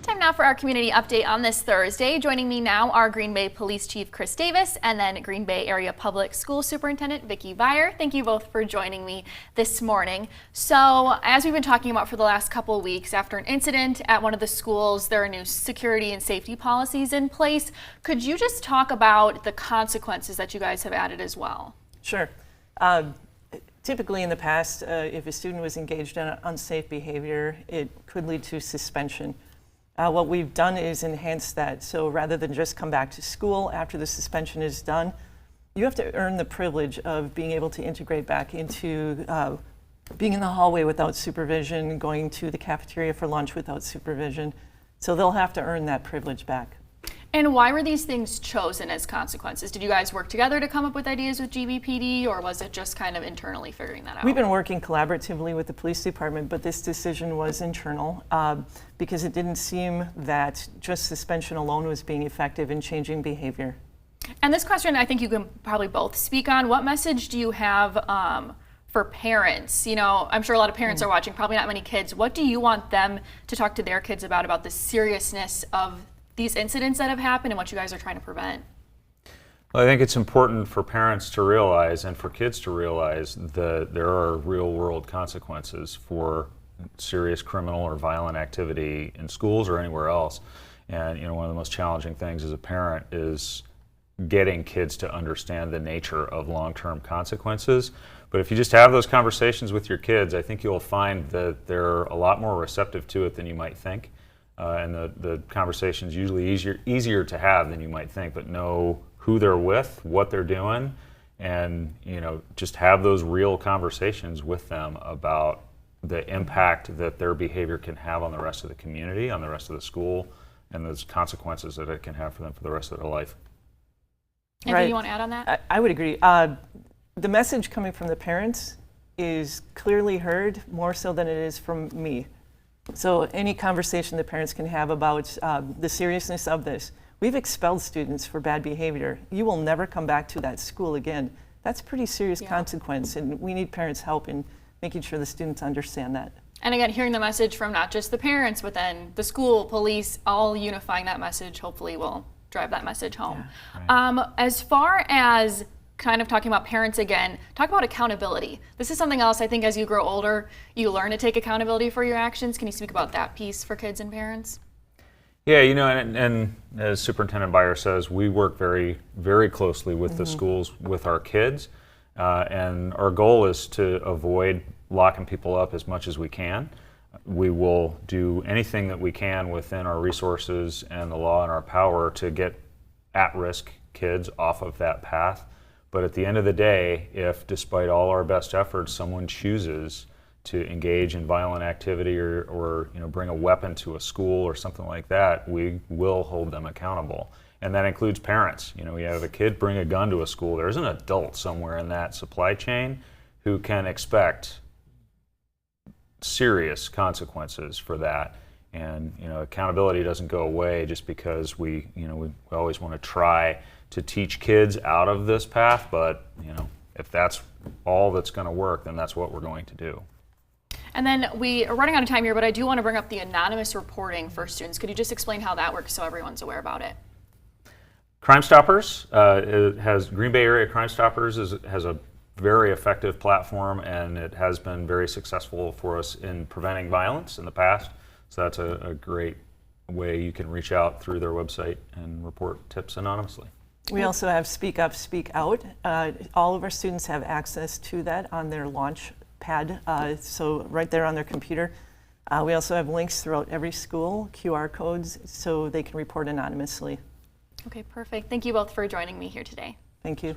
Time now for our community update on this Thursday. Joining me now are Green Bay Police Chief Chris Davis and then Green Bay Area Public School Superintendent Vicki. Thank you both for joining me this morning. So, as we've been talking about for the last couple of weeks, after an incident at one of the schools, there are new security and safety policies in place. Could you just talk about the consequences that you guys have added as well? Sure. Typically in the past, if a student was engaged in unsafe behavior, it could lead to suspension. What we've done is enhance that. So rather than just come back to school after the suspension is done, you have to earn the privilege of being able to integrate back into being in the hallway without supervision, going to the cafeteria for lunch without supervision. So they'll have to earn that privilege back. And why were these things chosen as consequences? Did you guys work together to come up with ideas with GBPD, or was it just kind of internally figuring that out? We've been working collaboratively with the police department, but this decision was internal because it didn't seem that just suspension alone was being effective in changing behavior. And this question I think you can probably both speak on. What message do you have for parents? You know, I'm sure a lot of parents are watching, probably not many kids. What do you want them to talk to their kids about the seriousness of these incidents that have happened and what you guys are trying to prevent? Well, I think it's important for parents to realize and for kids to realize that there are real world consequences for serious criminal or violent activity in schools or anywhere else. And one of the most challenging things as a parent is getting kids to understand the nature of long-term consequences. But if you just have those conversations with your kids, I think you'll find that they're a lot more receptive to it than you might think. And the conversation's usually easier to have than you might think, but know who they're with, what they're doing, and just have those real conversations with them about the impact that their behavior can have on the rest of the community, on the rest of the school, and those consequences that it can have for them for the rest of their life. Anything you want to add on that? I would agree. The message coming from the parents is clearly heard, more so than it is from me. So any conversation the parents can have about the seriousness of this. We've expelled students for bad behavior. You will never come back to that school again. That's a pretty serious consequence, and we need parents' help in making sure the students understand that. And again, hearing the message from not just the parents, but then the school, police, all unifying that message hopefully will drive that message home. Yeah, right. As far as kind of talking about parents again, talk about accountability. This is something else I think as you grow older, you learn to take accountability for your actions. Can you speak about that piece for kids and parents? Yeah, and as Superintendent Byer says, we work very, very closely with the schools, with our kids, and our goal is to avoid locking people up as much as we can. We will do anything that we can within our resources and the law and our power to get at-risk kids off of that path. But at the end of the day, if despite all our best efforts, someone chooses to engage in violent activity or bring a weapon to a school or something like that, we will hold them accountable. And that includes parents. We have a kid bring a gun to a school. There's an adult somewhere in that supply chain who can expect serious consequences for that. And accountability doesn't go away just because we always want to try to teach kids out of this path, but if that's all that's going to work, then that's what we're going to do. And then we are running out of time here, but I do want to bring up the anonymous reporting for students. Could you just explain how that works so everyone's aware about it? Crime Stoppers Green Bay Area Crime Stoppers has a very effective platform, and it has been very successful for us in preventing violence in the past. So that's a great way you can reach out through their website and report tips anonymously. We also have Speak Up, Speak Out. All of our students have access to that on their launch pad, so right there on their computer. We also have links throughout every school, QR codes, so they can report anonymously. Okay, perfect. Thank you both for joining me here today. Thank you.